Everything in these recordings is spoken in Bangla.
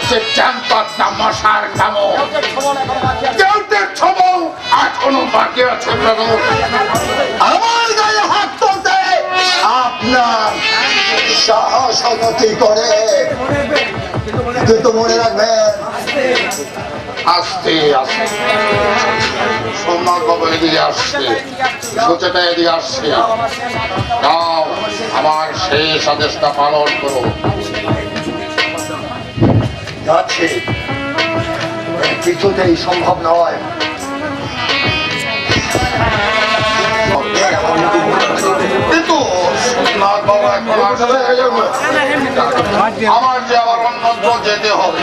সে চাম্পাত না মশার কামড়। কেউতে ছবল এখনো বাকি আছে প্রভু। আমার গায়ে হাত তুলতে আপনার সাহস উন্নতি করে, কিন্তু মনে রাখবেন আস্তে আস্তে সোমনাথ বাবু এদিকে আসছে, সুচেতা এদিকে আসছে। যাও, আমার শেষ আদেশটা পালন করো। যাচ্ছে, কিছুতেই সম্ভব নয়। কিন্তু সোমনাথ বাবু এখন আসলে আমার যে আবার অন্যত্র যেতে হবে।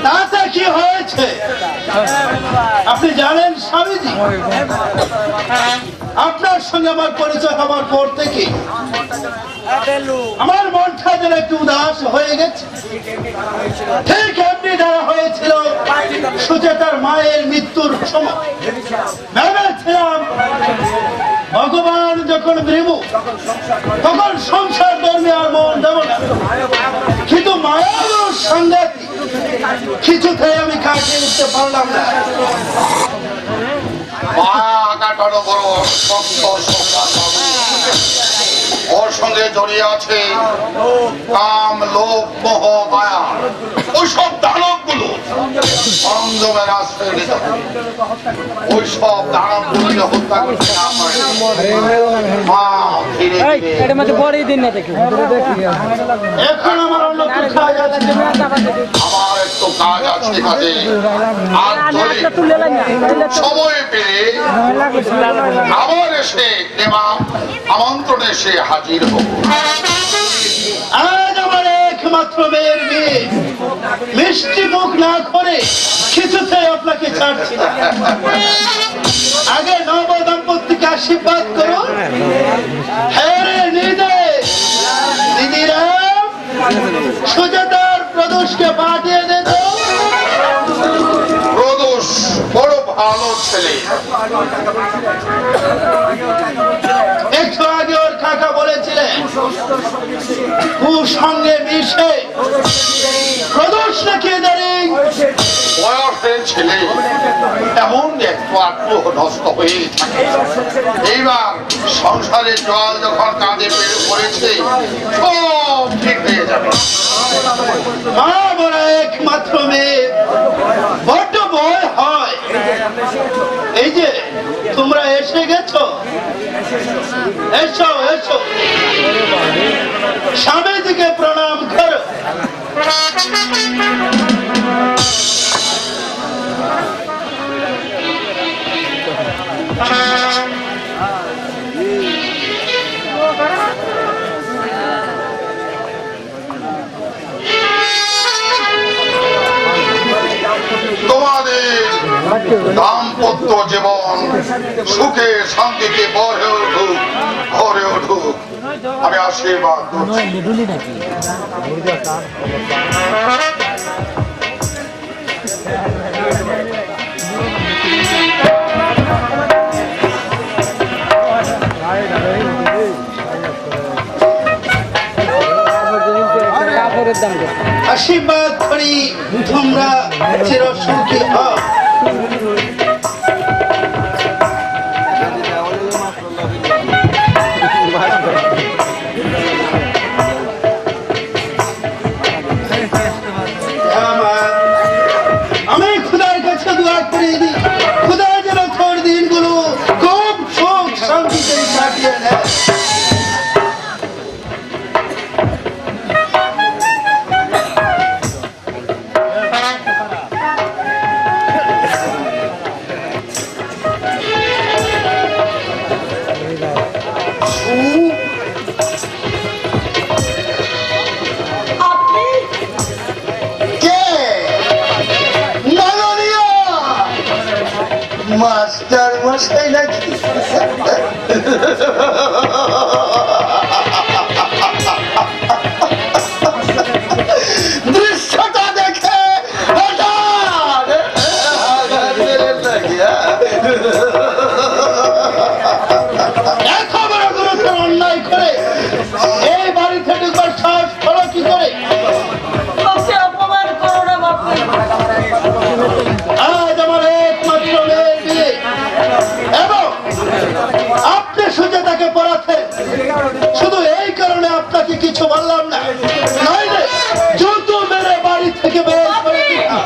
তাতে কি হয়েছে আপনি জানেন স্বামীজি? আপনার সঙ্গে আমার পরিচয় হওয়ার পর থেকে আমার মনটা যেন একটু উদাস হয়ে গেছে। ঠিক এমনি দ্বারা হয়েছিল সুচেতার মায়ের মৃত্যুর সময়। ভেবেছিলাম ভগবান যখন মৃত্যু তখন সংসার ধর্মে আর মন দেব না, কিন্তু মায়ার সাংঘাতিক, কিছুতেই আমি কাটিয়ে উঠতে পারলাম না। ওর সঙ্গে জড়িয়ে আছে কাম, লোভ, মোহ, মায়া। ওই সব দানব গুলো সংযমের আশ্রয় নিতে হবে। ওই সব দানব গুলোকে হত্যা করতে না পারে মা ধীরে এখন আমার অন্য কাজ আছে, আমার একটু কাজ আছে কাজে। আর সময় পেলে আবার এসে আমন্ত্রণে এসে হাজির হব। আজ আমার একমাত্র মেয়ের বিয়ে, মিষ্টি মুখ না করে কিছুতে আপনাকে ছাড়ছি না। আগে নব দম্পতিকে আশীর্বাদ করো। হ্যাঁ দিদিরা, সুজাতার প্রদোষকে পাঠিয়ে দে তো। প্রদোষ বড় ভালো ছেলে। একটু আগে ওর কাকা বলেছিলেন কুসঙ্গে মিশে প্রদোষ নাকি দাঁড়িয়ে বয়সের ছেলে এমন একটু আগ্রহ নষ্ট হয়ে থাকে। এইবার সংসারের জল যখন কাঁধে পেরে পড়েছে সব ঠিক হয়ে যাবে। মা বড় একমাত্র মেয়ে, বড্ড ভয় হয়। এই যে তোমরা এসে গেছো, এসো এসো, স্বামীজিকে প্রণাম করো। তোমাদের দাম্পত্য জীবন সুখে শান্তিতে গড়ে উঠুক, ঘরে উঠুক, আমি আশীর্বাদ করছি। আশীর্বাদ করি তোমরা চিরসুখী হও। আমি খুদার কাছে দোয়া করে দিই, খুদা যেন তোর দিনগুলো খুব সুখ শান্তিতে কাটিয়ে নেয়। মাস্টার মশাই নাকি? দৃশ্যটা দেখে এত বড় গুরুতর অন্যায় করে এই বাড়ি থেকে সাহস হলো কি করে? শুধু এই কারণে আপনাকে কিছু বললাম না, নইলে জুতো মেরে বাড়ি থেকে বের করে দিতাম।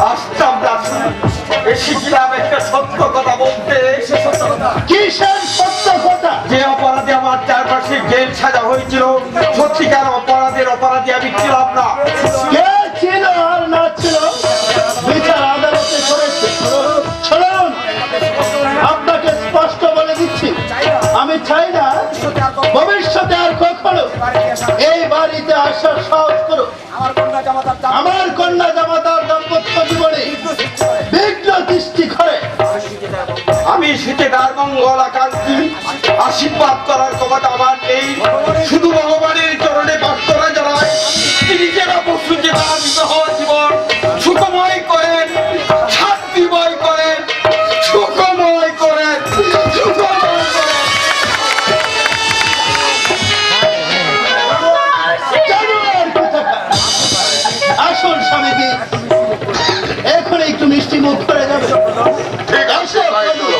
আসতাম না, এসেছিলাম একটা সত্য কথা বলতে। কিসের সত্য কথা? যে অপরাধে আমার চারপাশে জেল সাজা হয়েছিল, সত্যিকার অপরাধী আমি ছিলাম না। কে ছিল আর না ছিল বিচার আদালতে করেছে। শুনুন, আপনাকে স্পষ্ট বলে দিচ্ছি, আমি চাই না ভবিষ্যতে আর কখনো এই বাড়িতে আসার সাহস করো। আমার কন্যা জামাতার দাম্পত্য জীবনে বিঘ্ন সৃষ্টি করে। আমি শীতের মঙ্গল আকাঙ্ক্ষী, আশীর্বাদ করার ক্ষমতা আমার নেই। শুধু ভগবানের চরণে প্রার্থনা জানাই, তিনি যেন প্রস্তুতি বিবাহ জীবন সুখময় করেন, শান্তিময় করেন, সুখময় করেন, সুখময় করেন। আসল স্বামীজি এখন একটু মিষ্টি মুখ করে যাবে। ঠিক আছে ভাইগুলো।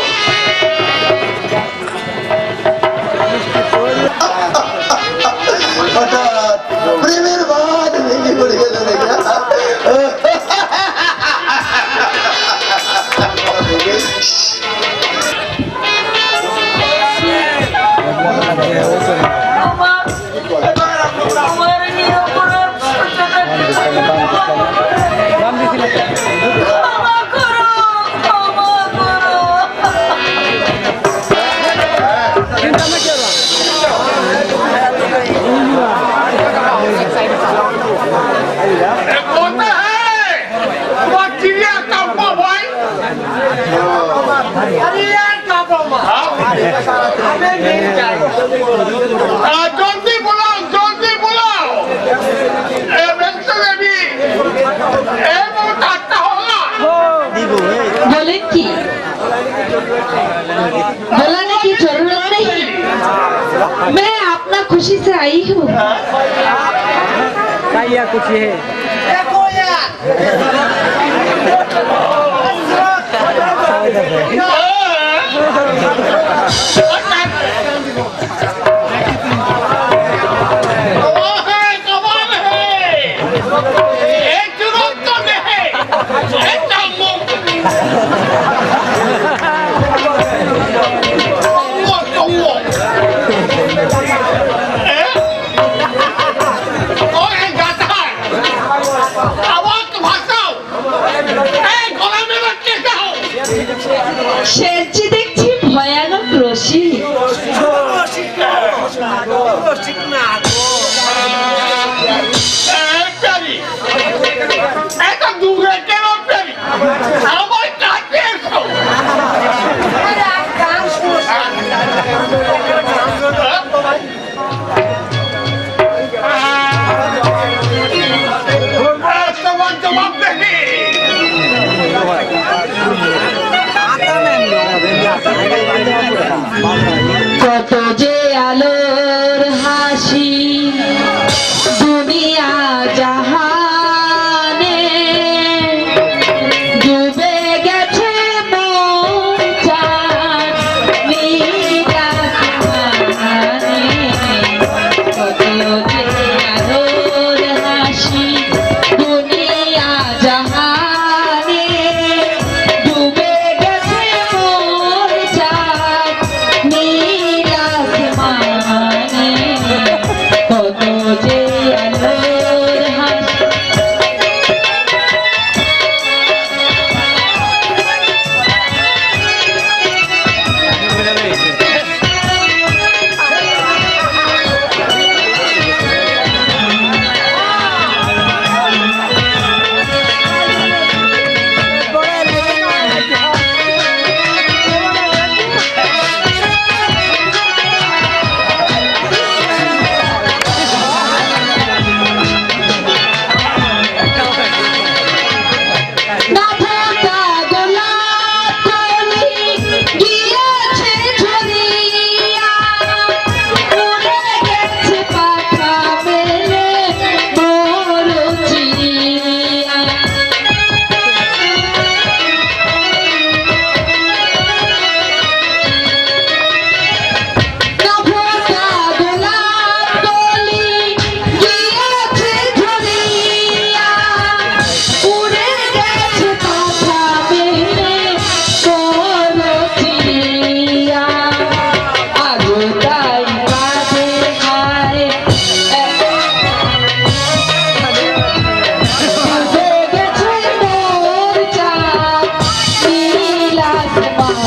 হঠাৎ প্রেমের বাঁধ ভেঙে পড়ে গেল দেখা। জলদি বলাও, জলদি বলাও। बोले की बोलाने की जरूरत नहीं, मैं अपना खुशी से आई हूँ। क्या कुछ है शेरजी देखছি ভয়ানক রসিক।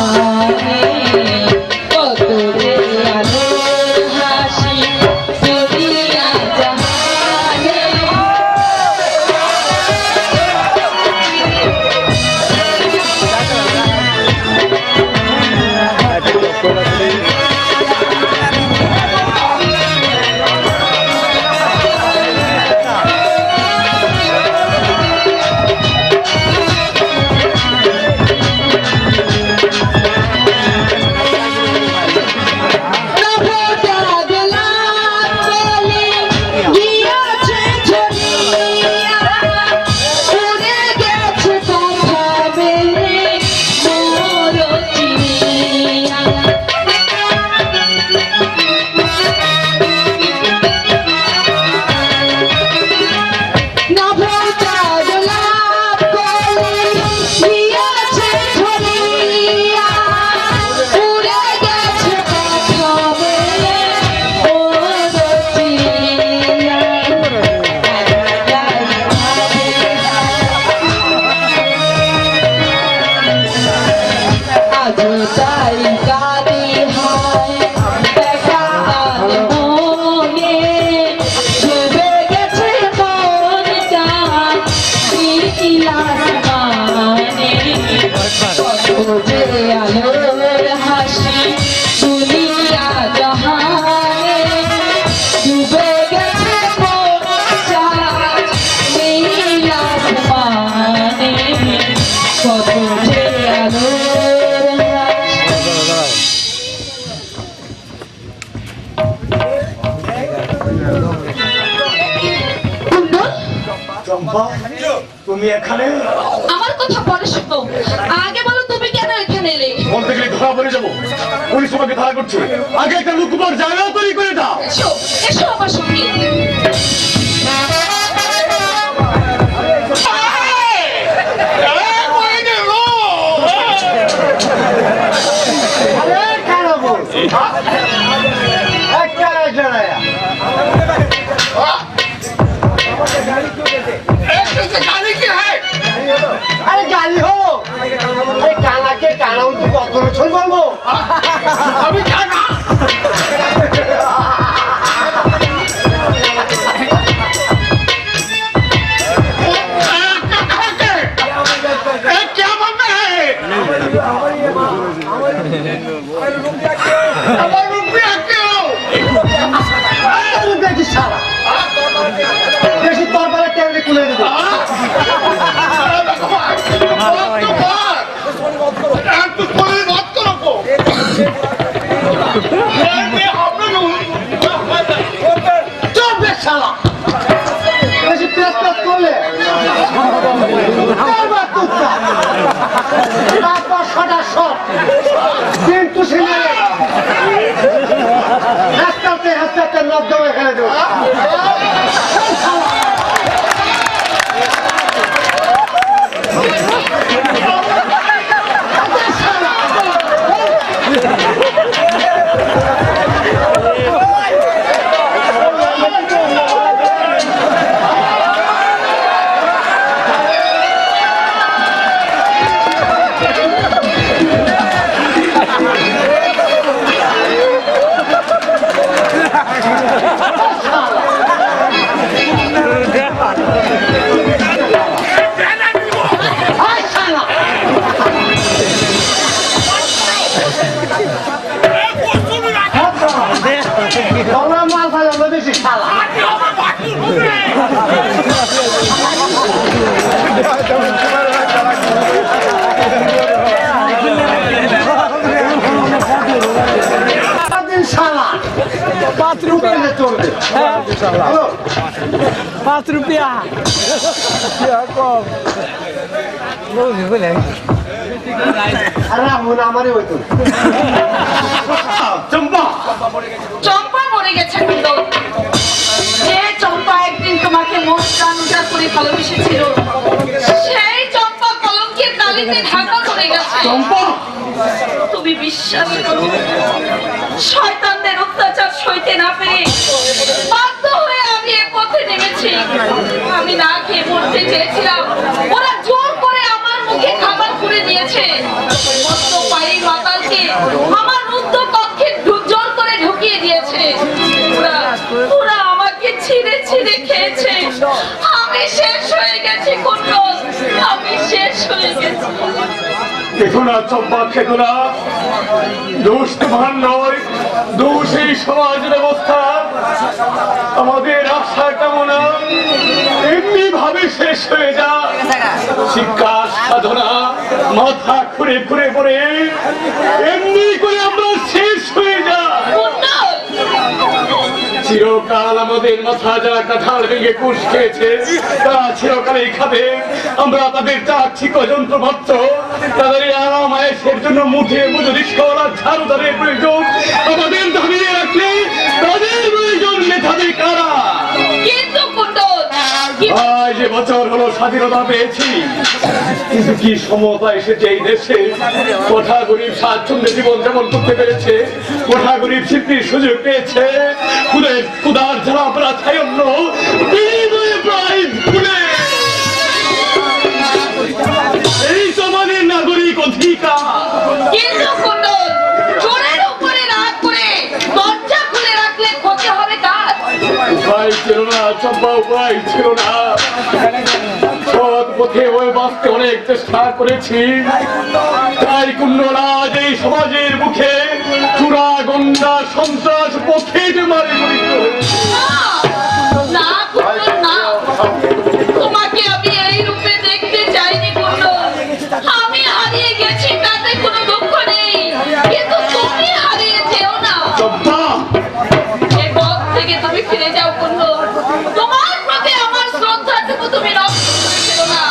জাহানে কত যে আলোর হাসি দুনিয়া জাহানে আলোর হাসি দুনিয়া জাহানে ডুবে গেছে মন চাঁদ নীল আসমানে কত যে আলোর তুমি এখানে আমার কথা পরে শোনো, আগে বলো তুমি কেন এখানে এলে? বলতে গেলে ধরা পড়ে যাবো, পুলিশ তোমাকে ধরা করছে। আগে একটা লুকুবার জায়গা তৈরি করে দাও। এসো এসো আমার সঙ্গে। अरे गाली हो, अरे काना के काना उनको कौन छोड़ बोलो? अभी क्या कहा? क्या बोल रहे हैं? हमारे रुपया क्यों? रुपया की साला, जैसे तौर पर टेबल खुले दे। কিন্তু হাসতে হাসতে নর্দমে ফেলে দেবো। ₹5 কম চম্পা মরে গেছে কিন্তু যে চম্পা একদিন তোমাকে মন প্রাণ উজাড় করে ভালোবেসেছিল, সেই চম্পা কলঙ্কের কালিতে ঢাকা পড়ে গেছে। তুমি বিশ্বাস করো, শয়তানদের অত্যাচার সইতে না পেরে বাধ্য হয়ে আমি এ পথে নেমেছি। আমি না খেয়ে মরতে চেয়েছিলাম, ওরা জোর করে আমার মুখে খাবার করে দিয়েছে। মস্ত পায়ের খেয়েছে। আমি শেষ হয়ে গেছি কুণ্ডল, আমি শেষ হয়ে গেছি। দেখো না চম্পা, খেতো না, দোষ তোমার নয়, দোষ এই সমাজ ব্যবস্থা। আমাদের আশা কামনা এমনি ভাবে শেষ হয়ে যায়। শিক্ষা সাধনা মাথা খুঁড়ে খুঁড়ে পড়ে এমনি করে আমরা শেষ হয়ে যাই। কুণ্ডল, চিরকাল আমাদের মাথা যারা কাঁঠাল ভেঙে কুশ খেয়েছে তারা চিরকালই খাবে। আমরা তাদের চাচ্ছি যন্ত্র মাত্র। তাদের আরাম আয়েসের জন্য মুঠে মজুরি করা ঝাড়ুদারের প্রয়োজন। আমাদের দাঁড়িয়ে রাখলে তাদের প্রয়োজন মেধাবী কারা। কিন্তু কুণ্ডল, আজ যে বছর হলো স্বাধীনতা পেয়েছি, কিন্তু কি সমতা এসেছে এই দেশে। কোঠা গরিব স্বাচ্ছন্দ্যে জীবন যেমন করতে পেরেছে, কোঠা গরিব স্বীকৃতির সুযোগ পেয়েছে। কুদার যারা আমরা চাই অন্য বিনিময়ে প্রায় ভুলে এই সমাজের নাগরিক অধিকার। কিন্তু কুণ্ডল, চোরের উপরে রাগ করে দরজা খুলে রাখলে ক্ষতি হবে কার? উপায় ছিল না চম্পা, উপায় ছিল না। সৎ পথে ওই বাঁচতে অনেক চেষ্টা করেছি, তাই কুণ্ডল আজ এই সমাজের মুখে চূড়া গন্ডা সন্ত্রাস পথে মারি মরিত হয়েছে। না কুণ্ডল, না, তোমাকে আমি এই রূপে দেখতে চাইনি কুণ্ডল। আমি হারিয়ে গেছি তাতে কোনো দুঃখ নেই, কিন্তু তুমি হারিয়ে যেও না। চম্পা, এই পথ থেকে তুমি ফিরে যাও কুণ্ডল। তোমার প্রতি আমার শ্রদ্ধাটুকু তুমি নষ্ট করে ফেলো না।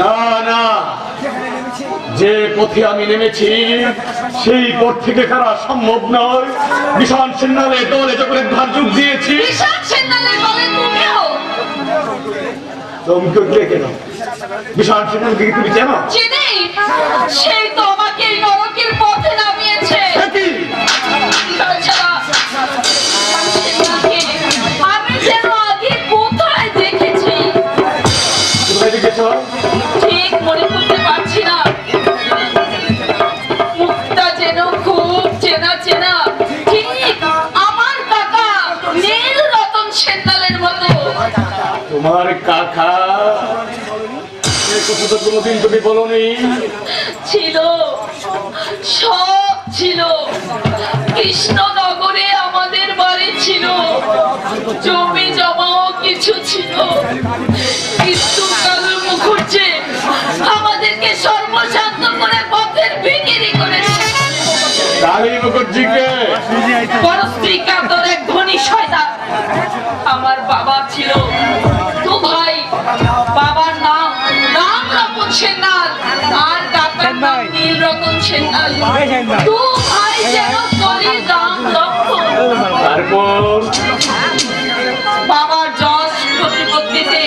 না না, যে পথে আমি নেমেছি সেই পথ থেকে ফেরা সম্ভব নয়। বিশাল সেনালে দলে যখন ধার যুগ দিয়েছি। বিশাল সেনালে বলে তুমিও? চমকে উঠলে কেন? বিশাল সেনালকে কি তুমি জানো? চিনি, সেই তো আমাকে এই নরকের পথে নামিয়েছে। কি? তাছাড়া সেনাকে আমি যেন আগে কোথায় দেখেছি কোথায় দেখেছ? ঠিক মনে করতে পারছি না। মুখটা যেন খুব চেনা চেনা, ঠিক আমার কাকা নীল রতন সেনালের মতো। তোমার কাকা? এই কথা তো কোনোদিন তুমি বলোনি। ছিল, সব ছিল। কৃষ্ণনগরে আমাদের বাড়ি ছিল, জমি জমাও কিছু ছিল, কিন্তু কালু মুখুজ্জে আমাদেরকে সর্বশান্ত করে পথের বিক্রি করেছে। কালী মুখর্জিকে? বড় স্ত্রী কাতর এক ধনী শয়তান। আমার বাবা ছিল দু ভাই, বাবার নাম রাম রতন সেননাল আর কাকার নাম নীল রতন সেননাল। দু ভাই যেন কলির রাম লক্ষ্মণ। তারপর বাবার যশ প্রতিপত্তিতে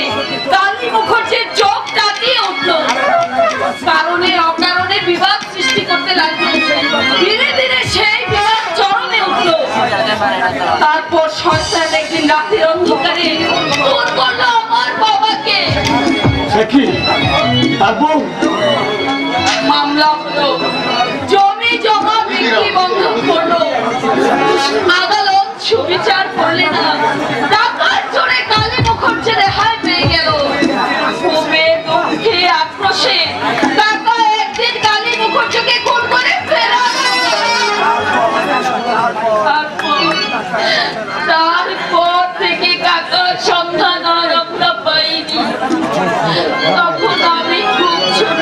কালী মুখর্জির চোখ কাটিয়ে উঠল। কারণে অকারণে বিবাদ সৃষ্টি করতে লাগলো। ধীরে ধীরে সেই বিবাদ চরমে উঠল। তারপর শয়তান একদিন রাতের অন্ধকারে খুন করলো আমার বাবাকে। সে কি? তারপর মামলা হলো, জমি জমা বিক্রি বন্ধ করলো। আদালত সুবিচার করলে না, টাকার জোরে কালী মুখর্জি রেহাই পেয়ে গেল। ক্ষোভে দুঃখে আক্রোশে কাকা একদিন কালী মুখর্জিকে খুন করে ফেরালো। তারপর থেকে কাকার সন্ধান আর আমরা পাইনি। তখন আমি খুব ছোট,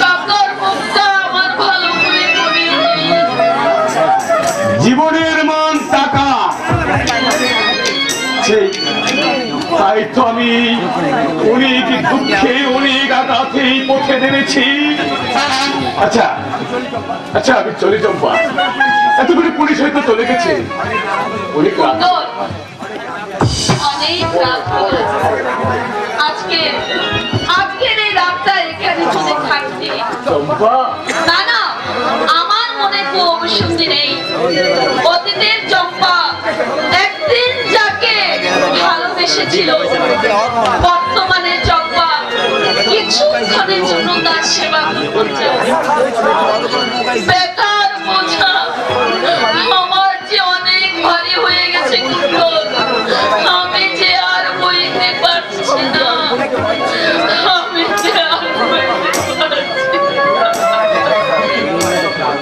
কাকার মুখটা আমার ভালো করে মনে নেই। জীবনের মান টাকা, তাই তো আমি অনেক দুঃখে অনেক আঘাতে এই পথে নেমেছি। আচ্ছা আচ্ছা, আমি চলে যাবো। এতগুলি পুলিশ হয়তো চলে গেছে, অনেক রাত। সুন্দর, অনেক রাত হলো। আজকের এই রাতটা এখানে যদি থাকতে। চম্পা, না না, আমার মনে খুব অবসন্ধি নেই। অতীতের চম্পা একদিন যাকে ভালোবেসেছিল, বর্তমানে চম্পা কিছুক্ষণের জন্য তার সেবা করছে। বেকার বোঝা আমার যে অনেক ভারী হয়ে গেছে কুণ্ডল। আমি যে আর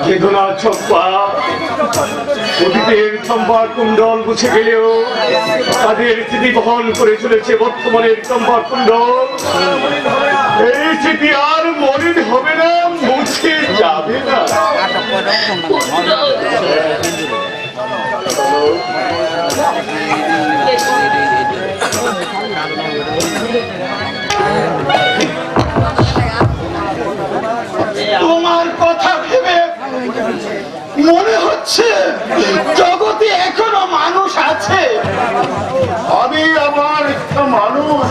কেদনা চম্পা, অতীতের চম্পার কুণ্ডল মুছে গেলেও তাদের স্মৃতি বহন করে চলেছে বর্তমানের চম্পার কুণ্ডল। এই স্মৃতি আর মনে হবে না, মুছে যাবে না। তোমার কথা ভেবে মনে হচ্ছে জগতে এখনো মানুষ আছে। আমি আমার একটা মানুষ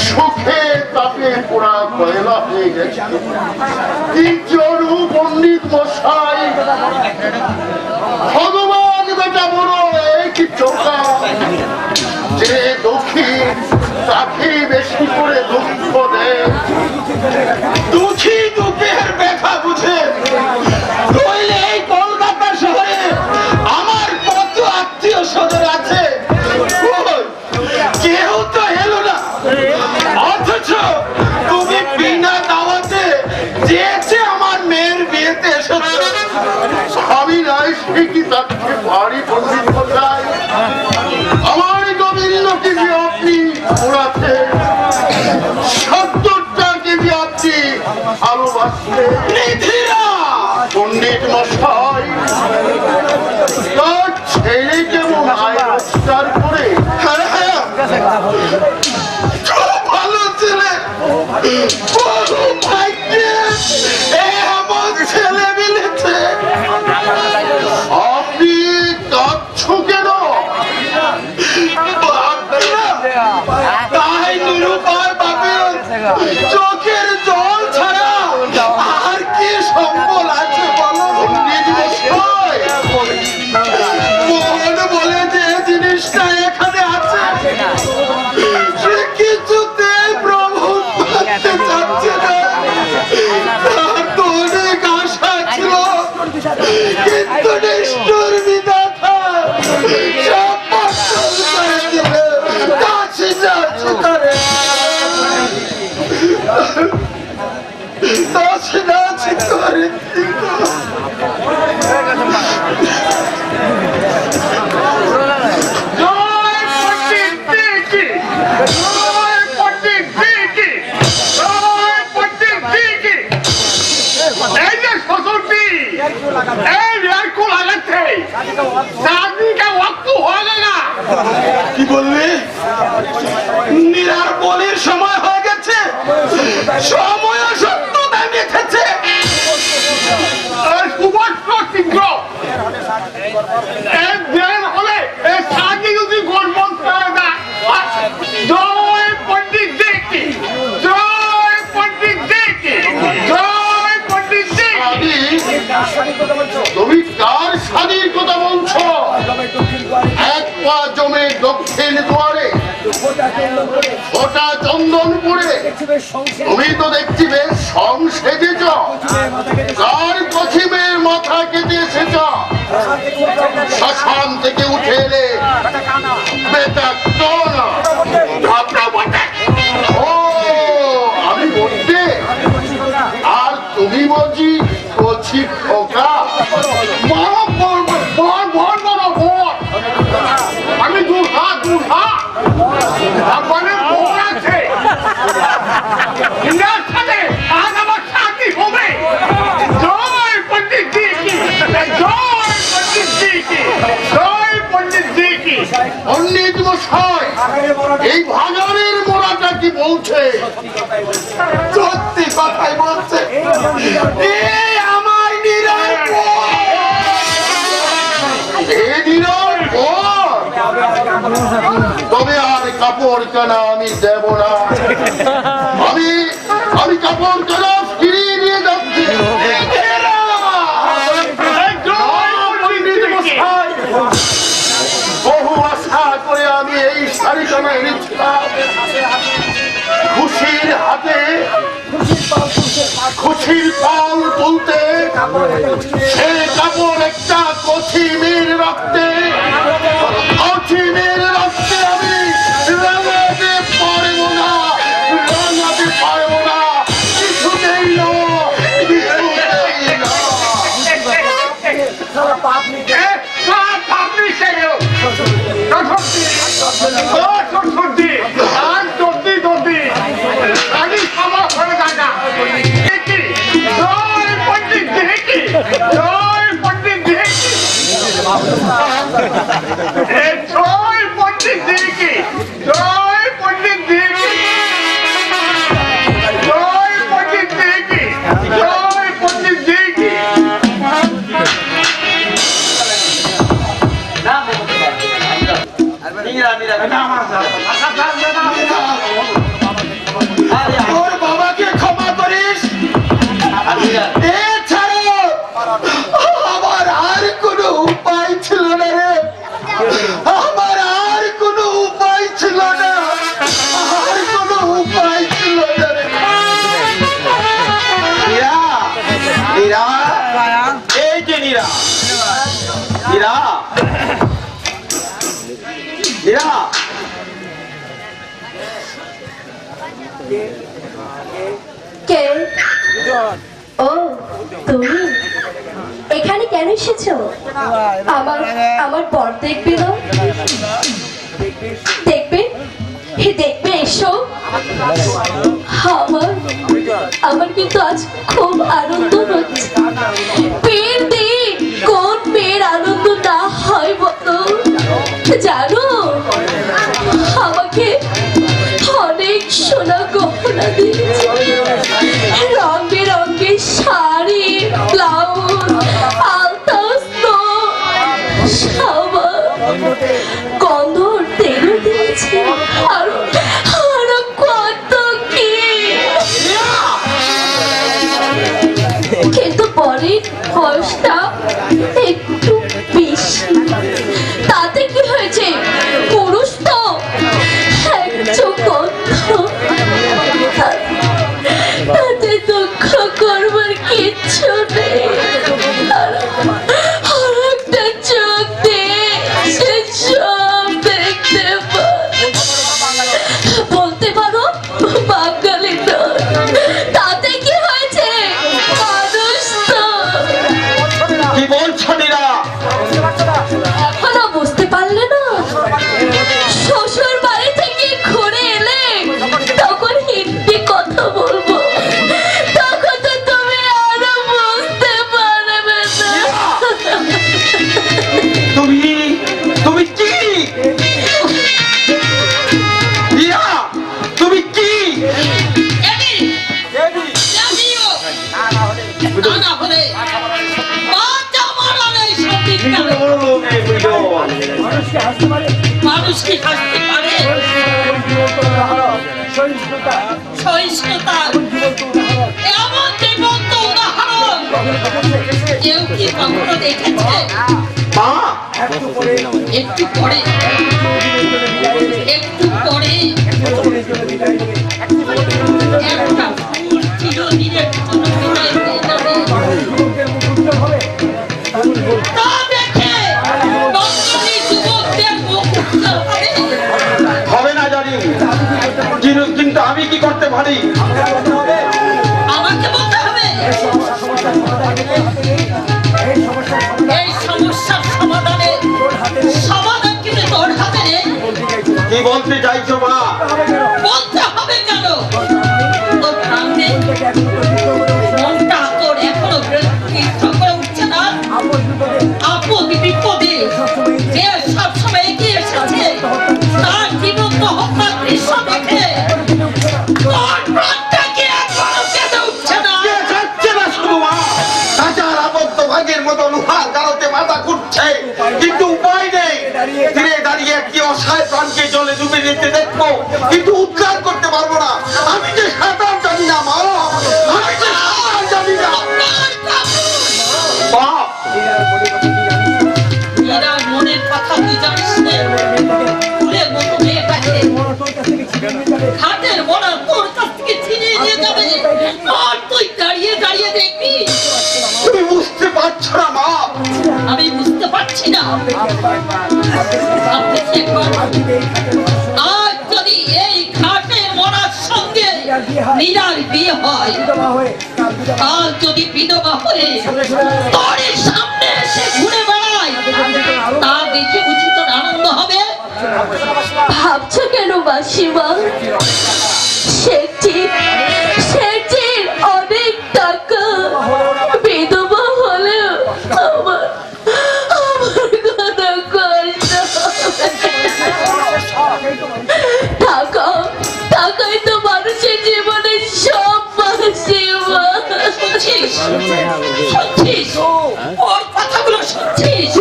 সুখে তাপে পোড়া কয়লা হয়ে গেছে। তিনজন পণ্ডিত মশাই ভগবান বেটা বড় এক চোখা, যে দুঃখী তাকে বেশি করে দুঃখ দেয়। দুঃখী দুঃখের ব্যথা বুঝে নইলে এই কলকাতা শহরে আমার কত আত্মীয় স্বজন আছে, কেউ তো এলো না। অথচ তুমি বিনা দাওয়াতে যেচে আমার মেয়ের বিয়েতে এসেছো। আমি নাই সে কি তাকে বাড়ি পণ্ডিত মশাই, আমার গোবিন্দ কেজি আপনি পোড়াতে, 70টা কেজি আপনি ভালোবাসতে। নিধিরা পণ্ডিত মশাই, তার ছেলে কেমন আয় রোজগার করে? খুব ভালো ছেলে, বহু ভাগ্যে এমন ছেলে মিলেছে। আপনি কাঁদছ কেন? তাই নিরুপায় বাপের চোখের জল ছাড়া আর কি সম্বল আছে বলো? পণ্ডিত মশাই, মোহন বলে যে জিনিসটা এখানে আছে সে কিছুতে প্রভু করতে চাচ্ছে না। তার তো অনেক আশা ছিল, কিন্তু নিষ্ঠুর বিধাতা সব বাতিল করে দিলে। কাছে যাচ্ছে করে কাছে যাচ্ছে করে কি বললি? নীরার বলির সময় হয়ে গেছে, সময় সত্যতা মেখেছে। তুমি কার স্বাধীন কথা বলছো? এক পা জমে দক্ষিণ দুয়ারে, ওটা চন্দনপুরে। তুমি তো দেখছি বেশ সং সেজেছ। কার পশ্চিমের মাথা কেটে এসেছ? শ্মশান থেকে উঠে এলে বেটা না। ও আমি বলতে, আর তুমি বলছি বলছি খোকা। আমি দুর্গা দুর্গা ভগবানের বোন আছে, ইন্দ্রার সাথে আজ আমার সাথী হবে। জয় পণ্ডিত জি কি, জয় পণ্ডিত জি কি, জয় পণ্ডিত জি কি। পণ্ডিত মশাই, এই ভাগানের মোড়াটা কি বলছে? সত্যি কথাই বলছে। এই আমার নীরার তবে আর কাপড় কেনা আমি দেব না। আমি আমি কাপড় কেনা ফিরিয়ে নিয়ে যাচ্ছি। বহু আশা করে আমি এই শাড়িটা এনেছিলাম, খুশির হাতে খুশির পাল তুলতে। সে কাপড় একটা কঠিমের রক্তে, কঠিমের রক্তে আমি রাঙাতে পারবো না, রাঙাতে পারবো না, কিছুতেই না, কিছুতেই না। ওর বাবাকে ক্ষমা করিস। এছাড়া আমার আর কোনো উপায় ছিল না রে, আমার আর কোনো উপায় ছিল না, আর কোনো উপায় ছিল না রে। নীরা, নীরা, এই যে নীরা, নীরা, নীরা, কে? ও তুমি এখানে কেন এসেছো? আমার আমার বর দেখবে না? দেখবে দেখবে, এসো। আমার আমার কিন্তু আজ খুব আনন্দ হচ্ছে। পেট দিয়ে কোন মেয়ের আনন্দ না হয় বলো? জানো, আমাকে অনেক সোনা গহনা দিয়েছে, রং বেরঙের শাড়ি, ব্লাউজ, আলতা, গন্ধর তেলও দিয়েছে, আরো আরো কত কি। কিন্তু পরে বয়সটা একটু বেশি, তাতে কি হয়েছে? পুরুষ তো একটু গন্ধ, তাতে দুঃখ করবার কিচ্ছু নেই। আর একটা চোখ দিয়ে সে সব দেখতে পায়। বলতে পারো বাঙালি নয়, তাতে কি হয়েছে? মানুষ তো। কি বলছো নীরা? এখনো বুঝতে পারলে না? শ্বশুর বাড়ি থেকে ঘুরে এলে তখন হিন্দি কথা বলবো, তখন তো তুমি আরো বুঝতে পারবে না। তুমি তুমি কি নীরা? তুমি কি? মানুষকে হাসতে পারে সহিষ্ণুতা, এমন জীবন্ত উদাহরণ কেউ কি কখনো দেখেছে? মা, একটু পরে একটু পরে একটা ফুল চিরদিনের জন্য বিদায় হয়ে যাবে। তা দেখে বর্তমানে যুবকদের মুখ উজ্জ্বল হবে। হবে না জানি, কিন্তু আমি কি করতে পারি? আমাকে বলতে হবে। এই সমস্যার সমাধান কিন্তু তোর হাতে নেই। কি বলতে চাইছো মা? বলতে হবে কেন? তোর সামনে মনটা তোর এখনো করে উঠছে না। আপদ বিপদে যে সবসময় এগিয়ে এসেছে, তার জীবন্ত হত্যার দৃশ্য দেখে তোর প্রাণটা কি এখনো কেঁদে উঠছে না? যাচ্ছে না শুধু মা, হাজার আবদ্ধ ভাগের মতো লোহার গাড়োতে মাথা ঘুরছে, কিন্তু উপায় নেই। ধীরে দাঁড়িয়ে কি অসহায় প্রাণকে জলে ডুবে যেতে দেখবো, কিন্তু উদ্ধার করতে পারবো না। আমি যে সাঁতার জানি না মা, আমি যে সাঁতার জানি না। মা, এরা মনের কথা তুই জানিস না। ফুলের মতো মেয়েটাকে হাতের মোড়া তোর কাছ থেকে ছিনিয়ে নিয়ে যাবে, আর তুই দাঁড়িয়ে দাঁড়িয়ে দেখবি। তুমি বুঝতে পারছো না মা? আমি বুঝতে পারছি না। ভাবতেছি এখন, আজ যদি এই ঘাটের মোড়ার সঙ্গে নীরার বিয়ে হয়, কাল যদি বিধবা হয়ে তোর সামনে এসে ঘুরে বেড়ায়, ভাবছো কেন মাসিমা? শেঠজির অনেক টাকা, বিধবা হলেও আমার কোনো কষ্ট টাকাই তো মানুষের জীবনে সব মাসিমা। শুনছিস ওর কথাগুলো শুনছিস?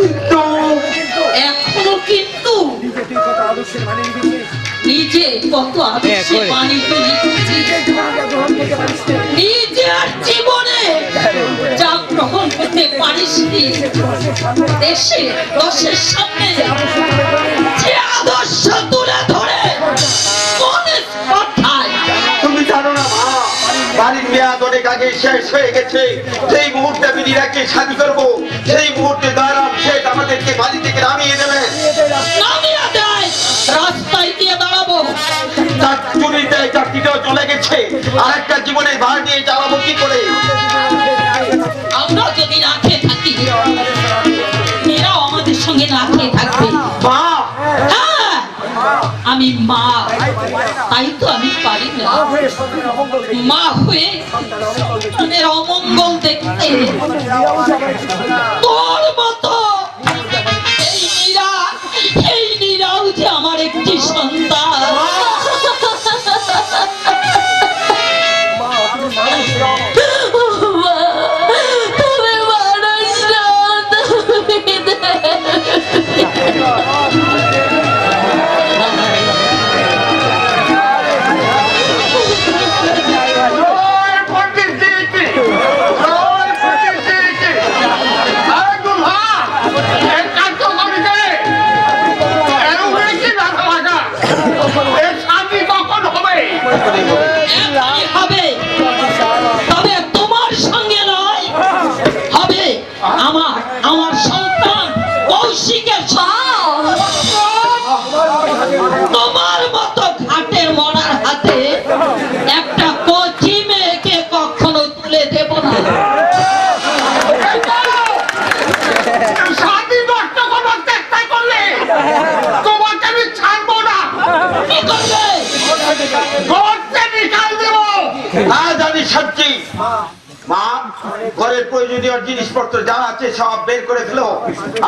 এখনো কিন্তু নিজে কত আদর্শে বাণী তৈরি করছিস, নিজের জীবনে যা গ্রহণ করতে পারিস নি, দেশে দশের সামনে যে আদর্শ তুলে ধরে মনে কথায়। তুমি জানো না মা, বাড়ির মেয়াদ অনেক আগে শেষ হয়ে গেছে। সেই মুহূর্তে আমি নীরাকে শাদী করবো, সেই মুহূর্তে দয়ারাম শেঠ আমাদেরকে বাড়ি থেকে নামিয়ে দেবে। নামিয়ে দেয়, রাস্তায় দিয়ে দাঁড়াবো। চুরিতে চাকরিটাও চলে গেছে, আর একটা জীবনের ভার নিয়ে চালাবো কি করে? আমরা যদি না খেয়ে থাকি, এরাও আমাদের সঙ্গে না খেয়ে থাকবে। মা, হ্যাঁ, আমি মা, তাই তো আমি পারি না মা হয়ে তাদের অমঙ্গল দেখতে। তোর মতো এই নীরাও যে আমার একটি সন্তান। তুমি মানুষ না, হবে, তবে তোমার সঙ্গে নয়, হবে আমার সন্তান কৌশিকের সঙ্গে। তোমার মতো ঘাটের মরার হাতে একটা কচি মেয়েকে কখনো তুলে দেব না। স্বামী নষ্ট করার চেষ্টা করলে তোমাকে আমি ছাড়বো না, কি করবে? ঘরতে নিকাল দেবো। হ্যাঁ জানি সত্যি। মা, ঘরের প্রয়োজনীয় জিনিসপত্র যা আছে সব বের করে ফেলো,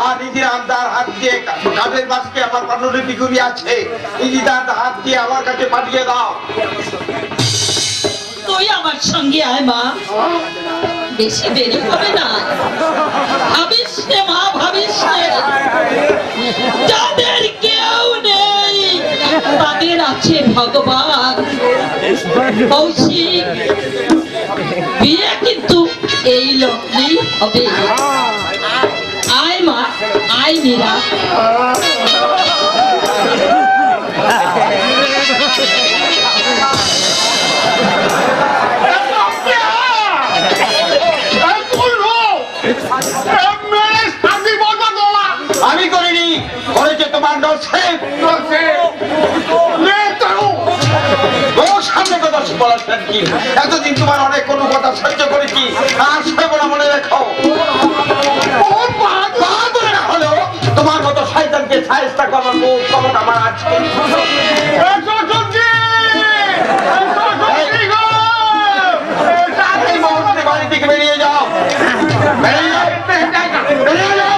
আর নিজের আন্দার হাত দিয়ে কাঠের বাসকে আমার পাণ্ডুলিপিগুলি আছে, নিজের হাত দিয়ে আমার কাছে পাঠিয়ে দাও। তুই আমার সঙ্গে আয় মা, বেশি দেরি হবে না। ভাবিস নে মা, ভাবিস নে, যাদের কেউ নেই তাদের আছে ভগবান। কৌশিক, বিয়ে কিন্তু এই লগ্নেই হবে। আয় মা, আয় নীরা। আমি করিনি, করেছে তোমার নসিব। সামনে কথা বলার কি? এতদিন তোমার অনেক কোনো কথা সহ্য করেছি, আর সে বলা মনে রেখো। হলো তোমার মতো শয়তানকে সাহায্য করার ক্ষমতা আমার আছে। এই মুহূর্তে বাড়ি থেকে বেরিয়ে যাও, বেরিয়ে যাও, বেরিয়ে যাও।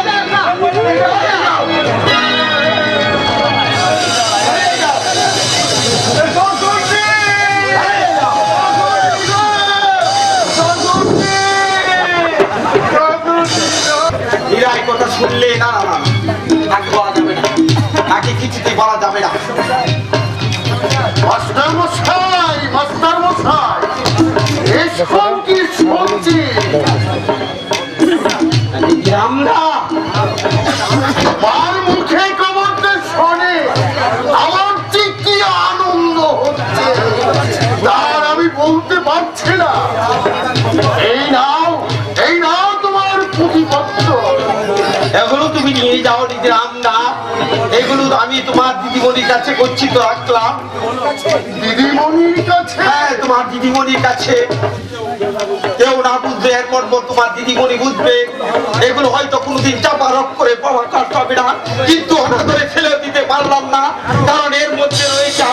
কথা শুনলে না না তাকে বলা যাবে না, তাকে কিছুতেই বলা যাবে না। মাস্টার মশাই, মাস্টার মশাই, এসব কি শুনছি? আমরা আমার মুখে খবরটা শোনে আমার ঠিক কি আনন্দ হচ্ছে তার আমি বলতে পারছি না। এই নাও তোমার পুঁথিপত্র। এগুলো তুমি নিয়ে যাও নিজের আমরা, এগুলো আমি তোমার দিদিমণির কাছে গচ্ছিত রাখলাম। দিদিমণির কাছে? হ্যাঁ, তোমার দিদিমণির কাছে। কেউ না বুঝবে, এরপর তোমার দিদিমণি বুঝবে। এগুলো হয়তো কোনোদিন চাপা রক করে পাওয়া কষ্ট হবে না, কিন্তু হঠাৎ করে ফেলে দিতে পারলাম না। কারণ এর মধ্যে রয়েছে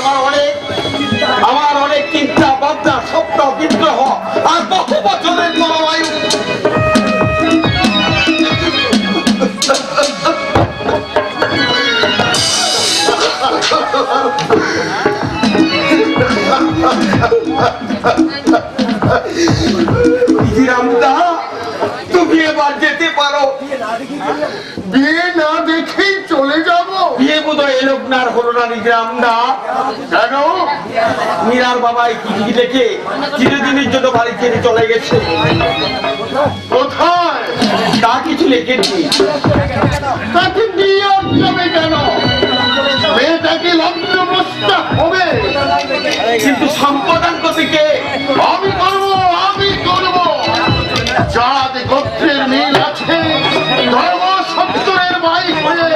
আমার অনেক চিন্তা ভাবনা স্বপ্ন বিদ্রোহ আর বহু বছরের জলবায়ু। রামদা তুমি এবার যেতে পারো। বিয়ে না দেখেই চলে যাব? বিয়ে বোধহয় এলোক না আর হলো না রামদা। কেন? মীরার বাবা এই চিঠি লিখে চিরদিনের জন্য বাড়ি ছেড়ে চলে গেছে। কোথায়? তা কিছু লিখেছি। তাকে বিয়ে যাবে কেন? মেয়েটাকে লগ্নবস্থা হবে। কিন্তু সম্পদাঙ্ক থেকে আমি করব। জাত গোত্রের মিল আছে, ধর্ম সত্তরের ভাই হয়ে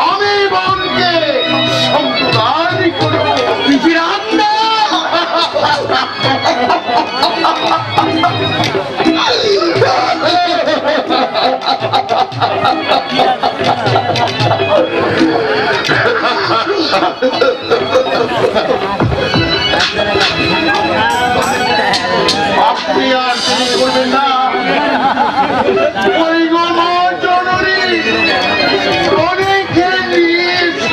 আমি বোনকে সম্প্রদান করব। রামদা আপনি আর তিনি করবেন না। ওই জননী অনেকে নিয়েছ।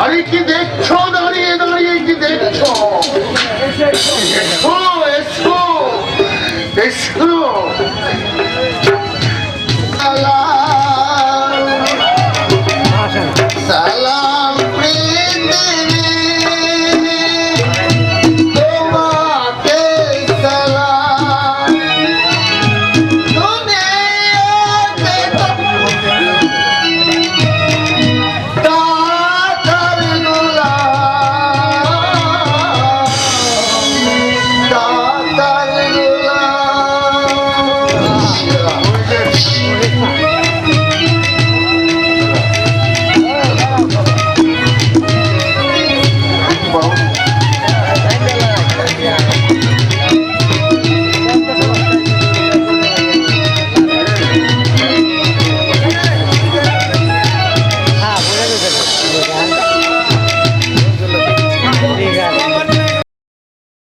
আরে কি দেখছো? দাঁড়িয়ে দাঁড়িয়ে কি দেখছো? এসো এসো এসো।